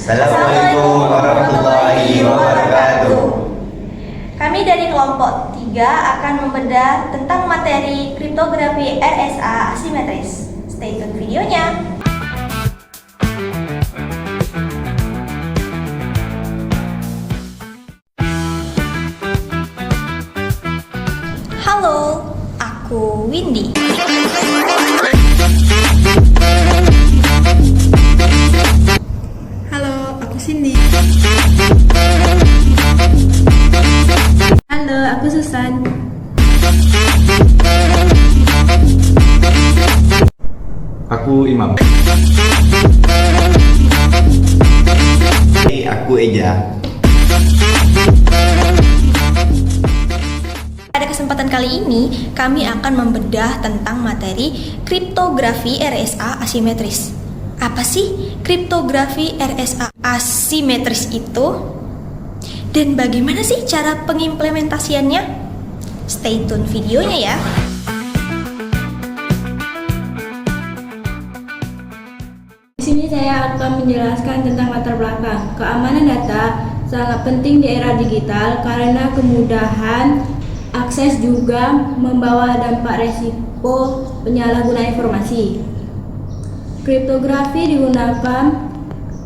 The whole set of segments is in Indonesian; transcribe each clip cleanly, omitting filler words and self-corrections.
Assalamualaikum warahmatullahi wabarakatuh. Kami dari kelompok 3 akan membedah tentang materi kriptografi RSA asimetris. Stay tune videonya. Halo, aku Windy. Halo, aku Cindy. Halo, aku Susan. Aku Imam. Aku Eja. Pada kesempatan kali ini, kami akan membedah tentang materi kriptografi RSA asimetris. Apa sih kriptografi RSA asimetris itu? Dan bagaimana sih cara pengimplementasiannya? Stay tune videonya ya. Di sini saya akan menjelaskan tentang latar belakang. Keamanan data sangat penting di era digital karena kemudahan akses juga membawa dampak resiko penyalahgunaan informasi. Kriptografi digunakan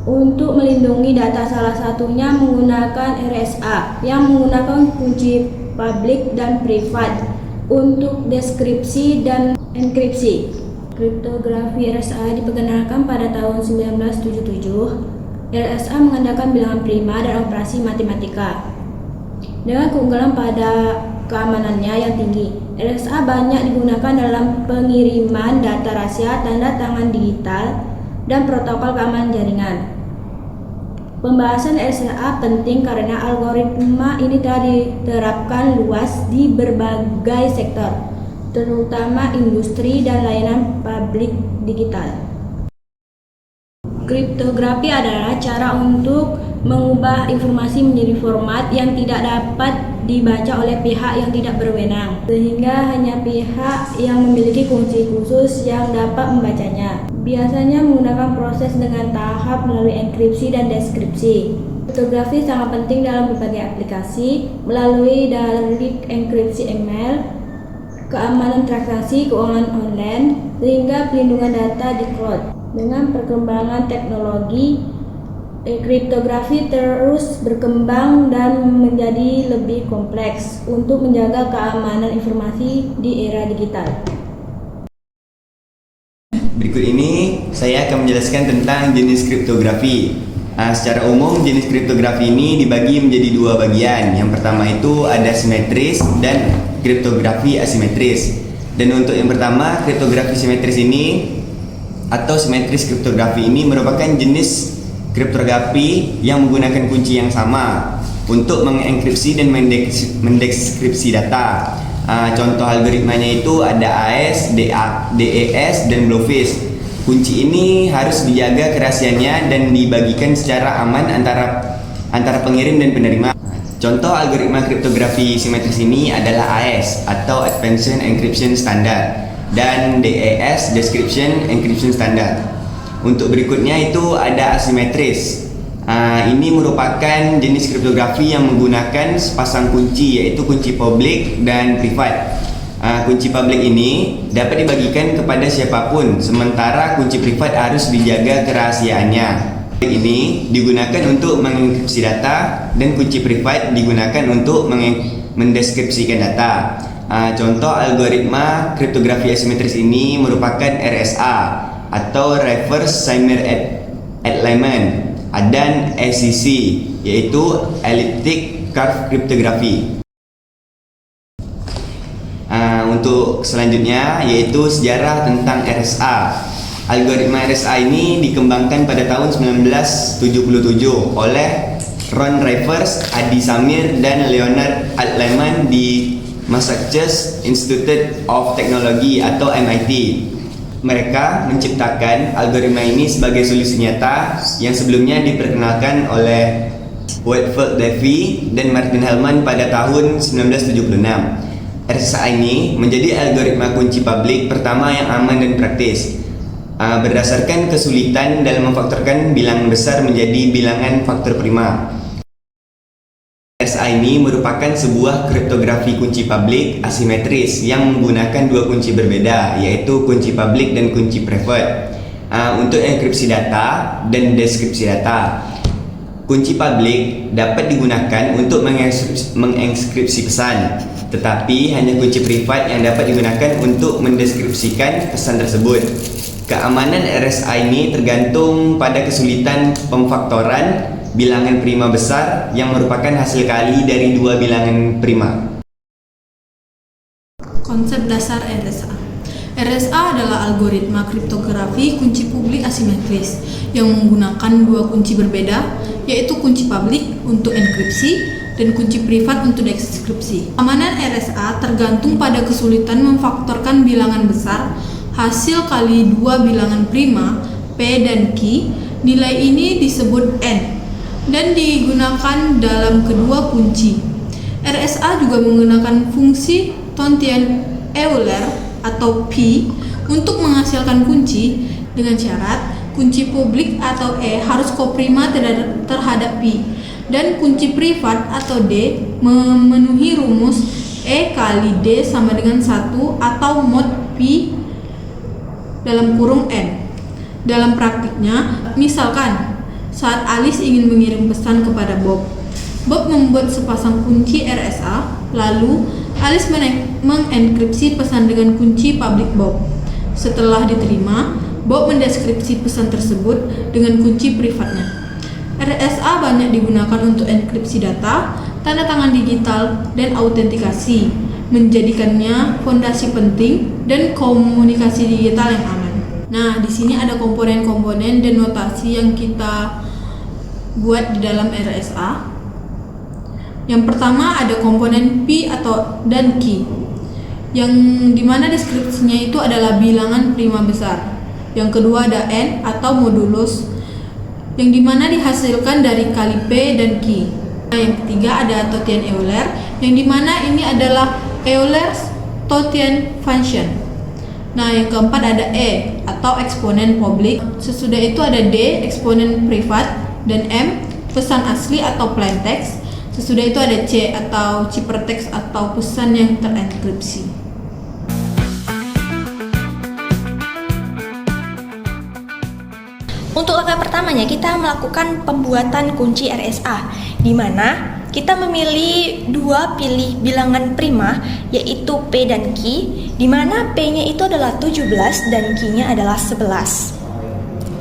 untuk melindungi data, salah satunya menggunakan RSA yang menggunakan kunci publik dan privat untuk deskripsi dan enkripsi. Kriptografi RSA diperkenalkan pada tahun 1977. RSA mengandalkan bilangan prima dan operasi matematika. Dengan keunggulan pada keamanannya yang tinggi, RSA banyak digunakan dalam pengiriman data rahasia, tanda tangan digital, dan protokol keamanan jaringan. Pembahasan RSA penting karena algoritma ini telah diterapkan luas di berbagai sektor, terutama industri dan layanan publik digital. Kriptografi adalah cara untuk mengubah informasi menjadi format yang tidak dapat dibaca oleh pihak yang tidak berwenang, sehingga hanya pihak yang memiliki kunci khusus yang dapat membacanya. Biasanya menggunakan proses dengan tahap melalui enkripsi dan deskripsi. Kriptografi sangat penting dalam berbagai aplikasi melalui dari enkripsi email, keamanan transaksi keuangan online, sehingga pelindungan data di cloud. Dengan perkembangan teknologi, kriptografi terus berkembang dan menjadi lebih kompleks untuk menjaga keamanan informasi di era digital. Berikut ini saya akan menjelaskan tentang jenis kriptografi. Secara umum jenis kriptografi ini dibagi menjadi dua bagian. Yang pertama itu ada simetris dan kriptografi asimetris. Dan untuk yang pertama, kriptografi simetris ini atau simetris kriptografi ini merupakan jenis kriptografi yang menggunakan kunci yang sama untuk mengenkripsi dan mendeskripsi data. Contoh algoritmanya itu ada AES, DES, dan Blowfish. Kunci ini harus dijaga kerahasiaannya dan dibagikan secara aman antara pengirim dan penerima. Contoh algoritma kriptografi simetris ini adalah AES atau Advanced Encryption Standard dan DES, Decryption Encryption Standard. Untuk berikutnya itu ada asimetris. Ini merupakan jenis kriptografi yang menggunakan sepasang kunci, yaitu kunci publik dan privat. Kunci publik ini dapat dibagikan kepada siapapun, sementara kunci privat harus dijaga kerahasiaannya. Ini digunakan untuk mengenkripsi data dan kunci privat digunakan untuk mendeskripsikan data. Contoh algoritma kriptografi asimetris ini merupakan RSA atau Reverse Simer Alignment dan ECC, yaitu Elliptic Curve Cryptography. Untuk selanjutnya yaitu sejarah tentang RSA. Algoritma RSA ini dikembangkan pada tahun 1977 oleh Ron Rivers, Adi Samir, dan Leonard Altman di Massachusetts Institute of Technology atau MIT. Mereka menciptakan algoritma ini sebagai solusi nyata yang sebelumnya diperkenalkan oleh Whitfield Davy dan Martin Hellman pada tahun 1976. RSA ini menjadi algoritma kunci publik pertama yang aman dan praktis. berdasarkan kesulitan dalam memfaktorkan bilangan besar menjadi bilangan faktor prima. RSA ini merupakan sebuah kriptografi kunci publik asimetris yang menggunakan dua kunci berbeda, yaitu kunci publik dan kunci private, untuk enkripsi data dan deskripsi data. Kunci publik dapat digunakan untuk mengengskripsi pesan, tetapi hanya kunci privat yang dapat digunakan untuk mendeskripsikan pesan tersebut. Keamanan RSA ini tergantung pada kesulitan pemfaktoran bilangan prima besar yang merupakan hasil kali dari dua bilangan prima. Konsep dasar RSA. RSA adalah algoritma kriptografi kunci publik asimetris yang menggunakan dua kunci berbeda, yaitu kunci publik untuk enkripsi dan kunci privat untuk deskripsi. Keamanan RSA tergantung pada kesulitan memfaktorkan bilangan besar hasil kali dua bilangan prima P dan Q. Nilai ini disebut N dan digunakan dalam kedua kunci. RSA juga menggunakan fungsi Thornton-Euler atau P untuk menghasilkan kunci dengan syarat kunci publik atau E harus koprima terhadap P dan kunci privat atau D memenuhi rumus E kali D sama dengan 1 atau mod P dalam kurung N. Dalam praktiknya, misalkan saat Alice ingin mengirim pesan kepada Bob, Bob membuat sepasang kunci RSA, lalu Alice mengenkripsi pesan dengan kunci publik Bob. Setelah diterima, Bob mendeskripsi pesan tersebut dengan kunci privatnya. RSA banyak digunakan untuk enkripsi data, tanda tangan digital, dan autentikasi, menjadikannya fondasi penting dan komunikasi digital yang aman. Nah, di sini ada komponen-komponen dan notasi yang kita buat di dalam RSA. Yang pertama ada komponen P dan Q, yang dimana deskripsinya itu adalah bilangan prima besar. Yang kedua ada N atau modulus, yang dimana dihasilkan dari kali P dan Q. Nah, yang ketiga ada Thornton-Euler, yang dimana ini adalah Euler's Thornton function. Nah, yang keempat ada E atau eksponen publik. Sesudah itu ada D eksponen privat dan M pesan asli atau plain text. Sesudah itu ada C atau ciphertext atau pesan yang terenkripsi. Untuk langkah pertamanya kita melakukan pembuatan kunci RSA, di mana kita memilih dua pilih bilangan prima, yaitu P dan Q, di mana P-nya itu adalah 17 dan Q-nya adalah 11.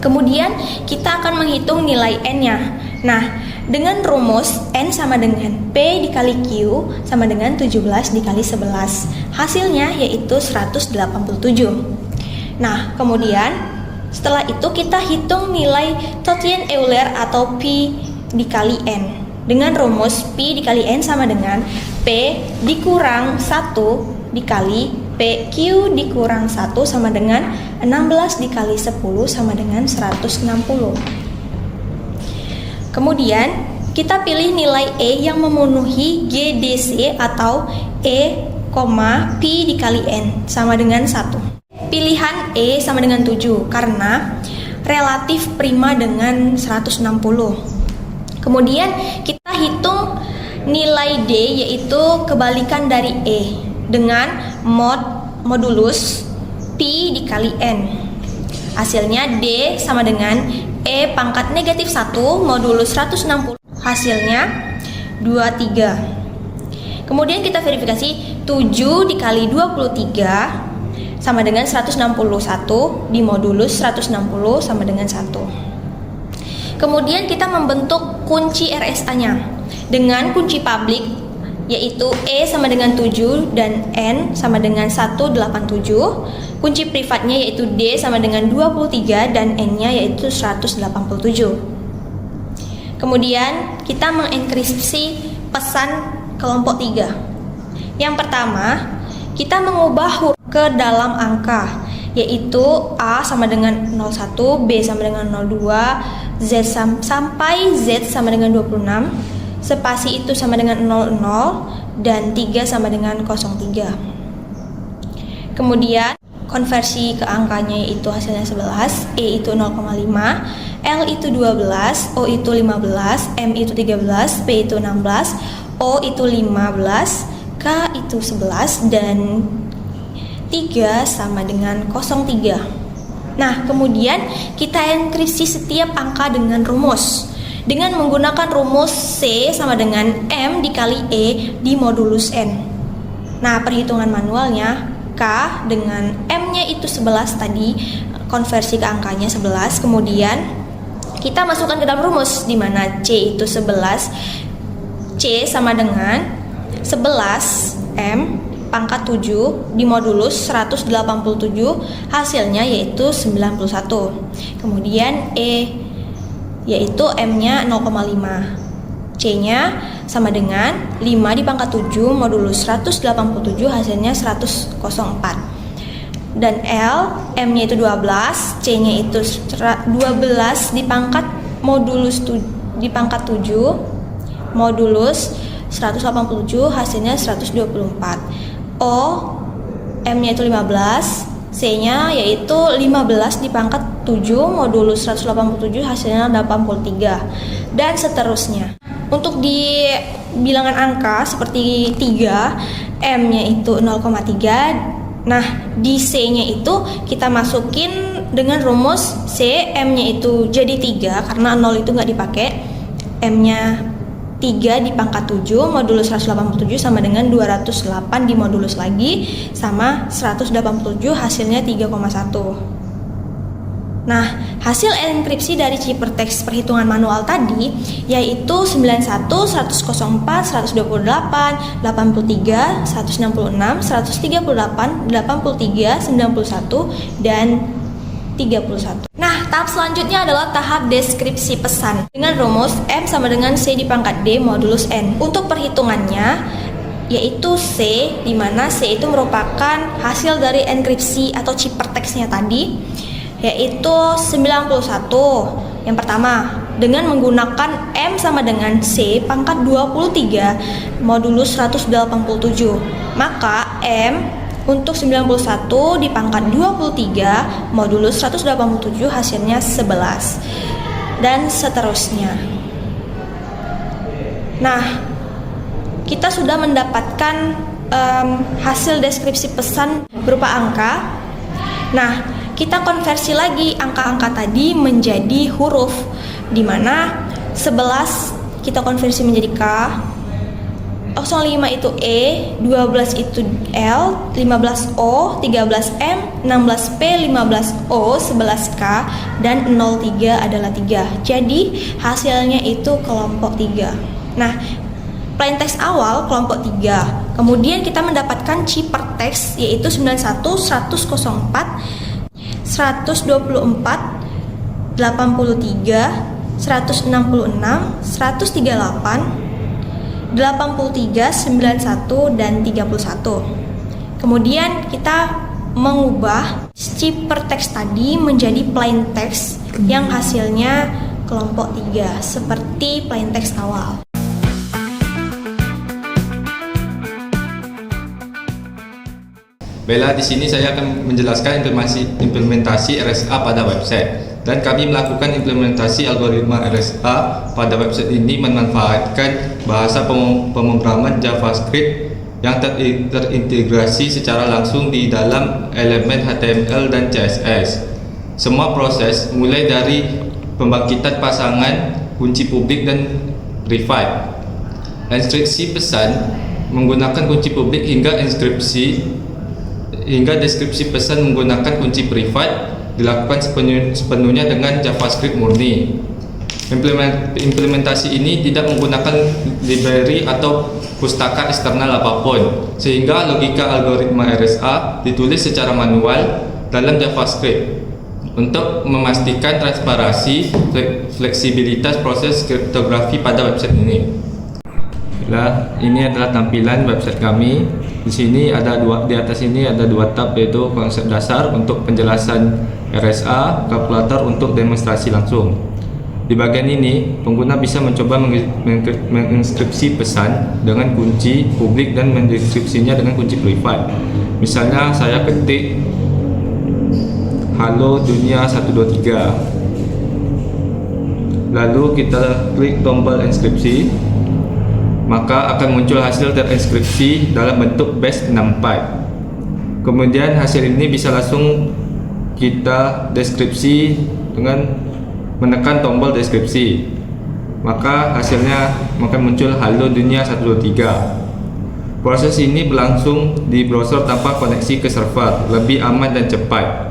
Kemudian kita akan menghitung nilai N-nya. Nah, dengan rumus N sama dengan P dikali Q sama dengan 17 dikali 11. Hasilnya yaitu 187. Nah, kemudian setelah itu kita hitung nilai Thornton-Euler atau P dikali N. Dengan rumus P dikali N sama dengan P dikurang 1 dikali PQ dikurang 1 sama dengan 16 dikali 10 sama dengan 160. Kemudian kita pilih nilai E yang memenuhi GDC atau E, P dikali N sama dengan 1. Pilihan E sama dengan 7 karena relatif prima dengan 160. Kemudian kita hitung nilai D yaitu kebalikan dari E dengan modulus P dikali N. Hasilnya D sama dengan E pangkat negatif 1 modulus 160. Hasilnya 23. Kemudian kita verifikasi 7 dikali 23 sama dengan 161 dimodulus 160 sama dengan 1. Kemudian kita membentuk kunci RSA-nya dengan kunci publik yaitu E sama dengan 7 dan N sama dengan 187. Kunci privatnya yaitu D sama dengan 23 dan N-nya yaitu 187. Kemudian kita mengenkripsi pesan kelompok 3. Yang pertama, kita mengubah huruf ke dalam angka yaitu A sama dengan 01, B sama dengan 02, Z sampai Z sama dengan 26, spasi itu sama dengan 00 dan 3 sama dengan 03. Kemudian konversi ke angkanya yaitu hasilnya 11, E itu 0,5, L itu 12, O itu 15, M itu 13, P itu 16, O itu 15, K itu 11, dan 3 sama dengan 03. Nah, kemudian kita enkripsi setiap angka dengan rumus. Dengan menggunakan rumus C sama dengan M dikali E di modulus N. Nah, perhitungan manualnya K dengan M-nya itu 11 tadi, konversi ke angkanya 11, kemudian kita masukkan ke dalam rumus di mana C itu 11. C sama dengan 11 M pangkat 7 di modulus 187, hasilnya yaitu 91. Kemudian E yaitu M-nya 0,5. C-nya sama dengan 5 di pangkat 7 modulus 187, hasilnya 104. Dan L, M-nya itu 12, C-nya itu 12 di pangkat modulus di pangkat 7 modulus 187, hasilnya 124. O, M-nya itu 15, C-nya yaitu 15 di pangkat 7 modulus 187, hasilnya 83, dan seterusnya. Untuk di bilangan angka seperti 3, M-nya itu 0,3. Nah, di C-nya itu kita masukin dengan rumus C, M-nya itu jadi 3 karena 0 itu nggak dipakai. M-nya 3 di pangkat 7 modulus 187 sama dengan 208 di modulus lagi sama 187, hasilnya 3,1. Nah, hasil enkripsi dari ciphertext perhitungan manual tadi yaitu 91, 104, 128, 83, 166, 138, 83, 91, dan 31. Nah, tahap selanjutnya adalah tahap deskripsi pesan dengan rumus M sama dengan C di pangkat D modulus N. Untuk perhitungannya yaitu C, di mana C itu merupakan hasil dari enkripsi atau ciphertextnya tadi, yaitu 91. Yang pertama, dengan menggunakan M sama dengan C pangkat 23 modulus 187, maka M untuk 91 di pangkat 23 modulus 187, hasilnya 11, dan seterusnya. Nah, kita sudah mendapatkan hasil deskripsi pesan berupa angka. Nah, kita konversi lagi angka-angka tadi menjadi huruf, di mana 11 kita konversi menjadi K, 05 itu E, 12 itu L, 15 O, 13 M, 16 P, 15 O, 11 K, dan 03 adalah 3. Jadi hasilnya itu kelompok 3. Nah, plaintext awal kelompok 3. Kemudian kita mendapatkan ciphertext yaitu 91, 104, 124, 83, 166, 138, 83, 91, dan 31. Kemudian kita mengubah ciphertext tadi menjadi plaintext yang hasilnya kelompok 3 seperti plaintext awal. Baiklah, di sini saya akan menjelaskan implementasi RSA pada website. Dan kami melakukan implementasi algoritma RSA pada website ini memanfaatkan bahasa pemrograman JavaScript yang terintegrasi secara langsung di dalam elemen HTML dan CSS. Semua proses mulai dari pembangkitan pasangan, kunci publik, dan private. Instruksi pesan menggunakan kunci publik hingga deskripsi pesan menggunakan kunci private dilakukan sepenuhnya dengan JavaScript murni. Implementasi ini tidak menggunakan library atau pustaka eksternal apapun, sehingga logika algoritma RSA ditulis secara manual dalam JavaScript untuk memastikan transparansi fleksibilitas proses kriptografi pada website ini. Ini adalah tampilan website kami. Di sini di atas ini ada dua tab, yaitu konsep dasar untuk penjelasan RSA, kalkulator untuk demonstrasi langsung. Di bagian ini, pengguna bisa mencoba menginskripsi pesan dengan kunci publik dan mendeskripsinya dengan kunci privat. Misalnya saya ketik Halo Dunia 123. Lalu kita klik tombol inskripsi, maka akan muncul hasil terinskripsi dalam bentuk batch 64. Kemudian hasil ini bisa langsung kita deskripsi dengan menekan tombol deskripsi, maka hasilnya akan muncul Halo Dunia 123. Proses ini berlangsung di browser tanpa koneksi ke server, lebih aman dan cepat.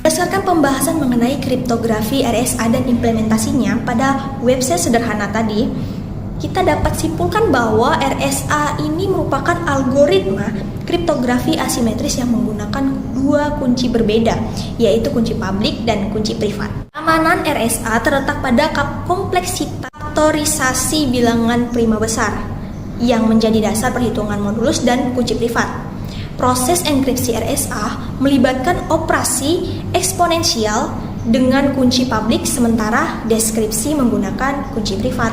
Berdasarkan pembahasan mengenai kriptografi RSA dan implementasinya pada website sederhana tadi, kita dapat simpulkan bahwa RSA ini merupakan algoritma kriptografi asimetris yang menggunakan dua kunci berbeda, yaitu kunci publik dan kunci privat. Keamanan RSA terletak pada kompleksitas faktorisasi bilangan prima besar yang menjadi dasar perhitungan modulus dan kunci privat. Proses enkripsi RSA melibatkan operasi eksponensial dengan kunci publik, sementara deskripsi menggunakan kunci privat.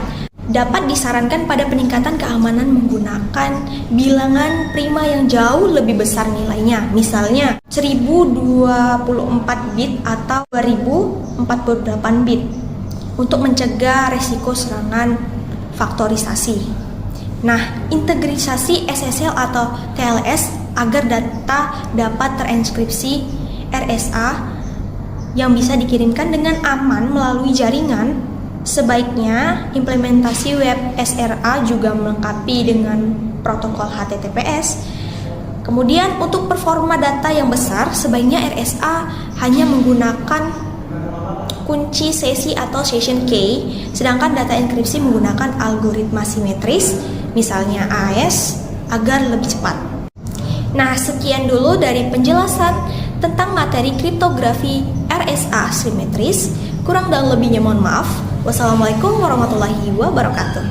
Dapat disarankan pada peningkatan keamanan menggunakan bilangan prima yang jauh lebih besar nilainya, misalnya 1024 bit atau 2048 bit, untuk mencegah resiko serangan faktorisasi. Nah, integrisasi SSL atau TLS agar data dapat terinskripsi RSA yang bisa dikirimkan dengan aman melalui jaringan. Sebaiknya implementasi web SRA juga melengkapi dengan protokol HTTPS. Kemudian untuk performa data yang besar, sebaiknya RSA hanya menggunakan kunci sesi atau session key, sedangkan data enkripsi menggunakan algoritma simetris, misalnya AES, agar lebih cepat. Nah, sekian dulu dari penjelasan tentang materi kriptografi RSA simetris. Kurang dan lebihnya mohon maaf. Wassalamualaikum warahmatullahi wabarakatuh.